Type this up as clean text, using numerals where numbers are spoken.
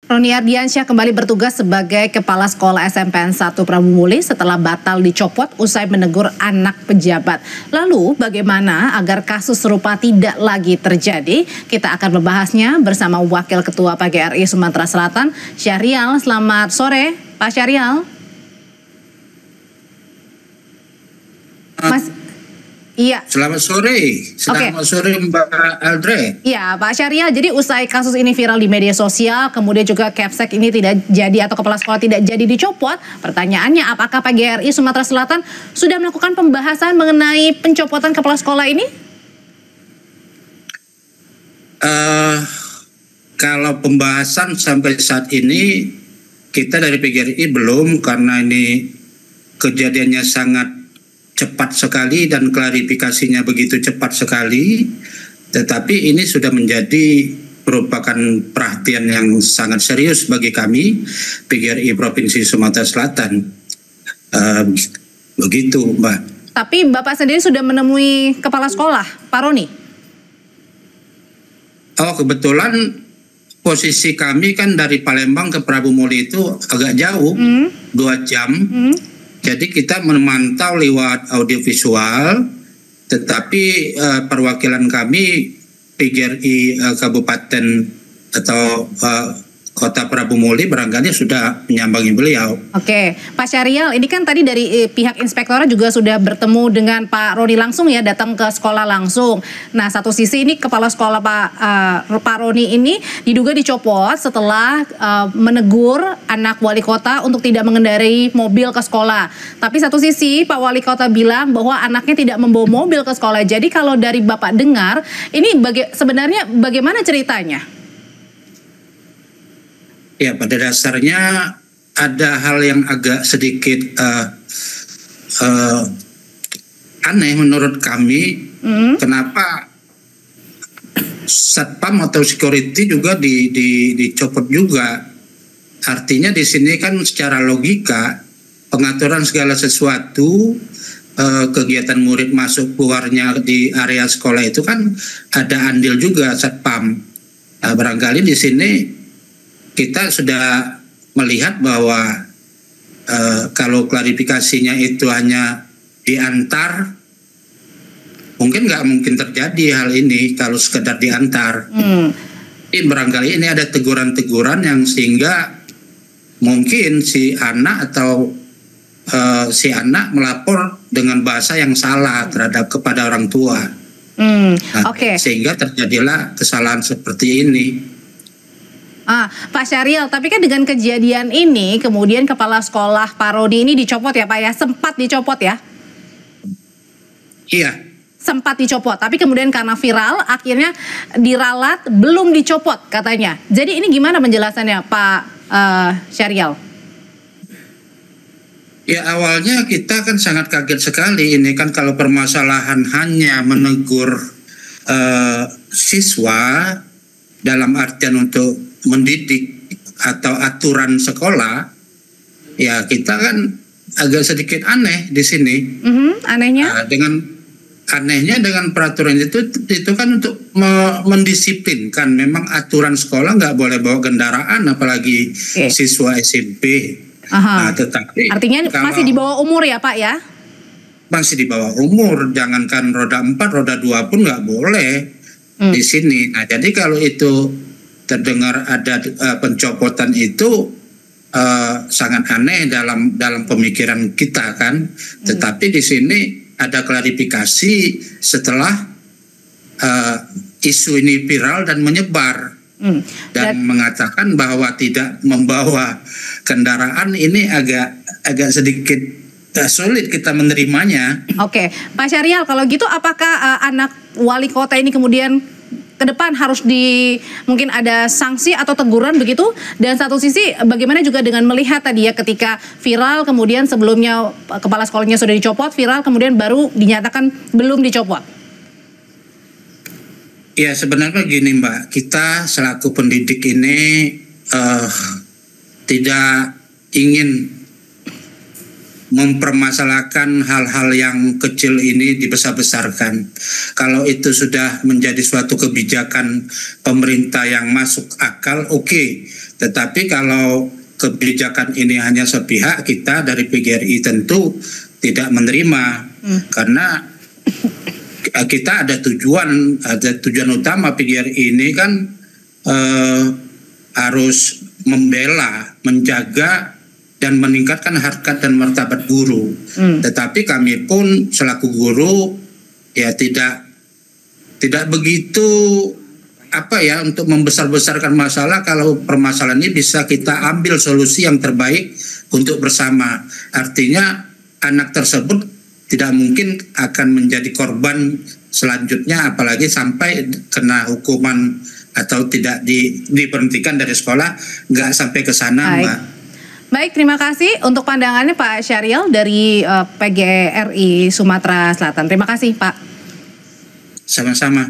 Roni Ardiansyah kembali bertugas sebagai Kepala Sekolah SMPN 1 Prabu Muli setelah batal dicopot usai menegur anak pejabat. Lalu bagaimana agar kasus serupa tidak lagi terjadi? Kita akan membahasnya bersama Wakil Ketua PGRI Sumatera Selatan, Syahrial. Selamat sore, Pak Syahrial. Iya. Selamat sore. Selamat sore Mbak Aldre. Iya Pak Syahrial, jadi usai kasus ini viral di media sosial, kemudian juga Kepsek ini tidak jadi atau kepala sekolah tidak jadi dicopot, pertanyaannya apakah PGRI Sumatera Selatan sudah melakukan pembahasan mengenai pencopotan kepala sekolah ini? Kalau pembahasan sampai saat ini kita dari PGRI belum, karena ini kejadiannya sangat cepat sekali dan klarifikasinya begitu cepat sekali, tetapi ini sudah menjadi merupakan perhatian yang sangat serius bagi kami PGRI Provinsi Sumatera Selatan. Begitu Mbak. Tapi Bapak sendiri sudah menemui kepala sekolah, Pak Roni? Oh, kebetulan posisi kami kan dari Palembang ke Prabu Muli itu agak jauh, 2 jam. Jadi kita memantau lewat audiovisual, tetapi perwakilan kami PGRI Kabupaten atau Kota Prabu Muli barangkali sudah menyambangi beliau. Oke, Pak Syahrial, ini kan tadi dari pihak inspektorat juga sudah bertemu dengan Pak Roni langsung ya, datang ke sekolah langsung. Nah, satu sisi ini kepala sekolah Pak Roni ini diduga dicopot setelah menegur anak wali kota untuk tidak mengendarai mobil ke sekolah. Tapi satu sisi Pak Wali Kota bilang bahwa anaknya tidak membawa mobil ke sekolah. Jadi kalau dari Bapak dengar, ini sebenarnya bagaimana ceritanya? Ya, pada dasarnya ada hal yang agak sedikit aneh menurut kami. Kenapa satpam atau security juga dicopot juga? Artinya di sini kan secara logika pengaturan segala sesuatu, kegiatan murid masuk keluarnya di area sekolah itu kan ada andil juga satpam. Barangkali di sini kita sudah melihat bahwa kalau klarifikasinya itu hanya diantar, mungkin nggak mungkin terjadi hal ini kalau sekedar diantar. Tapi barangkali ini ada teguran-teguran yang sehingga mungkin si anak atau si anak melapor dengan bahasa yang salah kepada orang tua. Sehingga terjadilah kesalahan seperti ini. Pak Syahrial, tapi kan dengan kejadian ini kemudian kepala sekolah Pak Roni ini dicopot ya Pak ya? Sempat dicopot ya? Iya. Sempat dicopot, tapi kemudian karena viral akhirnya diralat belum dicopot katanya. Jadi ini gimana penjelasannya Pak Syahrial? Ya, awalnya kita kan sangat kaget sekali. Ini kan kalau permasalahan hanya menegur siswa dalam artian untuk mendidik atau aturan sekolah, ya kita kan agak sedikit aneh di sini. Anehnya? Anehnya dengan peraturan itu kan untuk mendisiplinkan. Memang aturan sekolah nggak boleh bawa kendaraan, apalagi siswa SMP. Nah, tetapi artinya masih di bawah umur ya Pak ya? Masih di bawah umur, jangankan roda 4, roda 2 pun nggak boleh di sini. Nah, jadi kalau itu terdengar ada pencopotan itu sangat aneh dalam pemikiran kita kan. Tetapi di sini ada klarifikasi setelah isu ini viral dan menyebar dan mengatakan bahwa tidak membawa kendaraan. Ini agak sedikit sulit kita menerimanya. Oke, Pak Syahrial, kalau gitu apakah anak wali kota ini kemudian ke depan harus mungkin ada sanksi atau teguran begitu? Dan satu sisi bagaimana juga dengan melihat tadi ya ketika viral kemudian sebelumnya kepala sekolahnya sudah dicopot, viral kemudian baru dinyatakan belum dicopot. Ya, sebenarnya gini Mbak, kita selaku pendidik ini tidak ingin mempermasalahkan hal-hal yang kecil ini dibesar-besarkan. Kalau itu sudah menjadi suatu kebijakan pemerintah yang masuk akal, oke. Tetapi kalau kebijakan ini hanya sepihak, kita dari PGRI tentu tidak menerima karena kita ada tujuan utama PGRI ini kan harus membela, menjaga dan meningkatkan harkat dan martabat guru. Tetapi kami pun selaku guru ya tidak begitu untuk membesar-besarkan masalah kalau permasalahan ini bisa kita ambil solusi yang terbaik untuk bersama. Artinya anak tersebut tidak mungkin akan menjadi korban selanjutnya, apalagi sampai kena hukuman atau tidak diberhentikan dari sekolah, nggak sampai ke sana, Mbak. Baik, terima kasih untuk pandangannya Pak Syahrial dari PGRI Sumatera Selatan. Terima kasih, Pak. Sama-sama.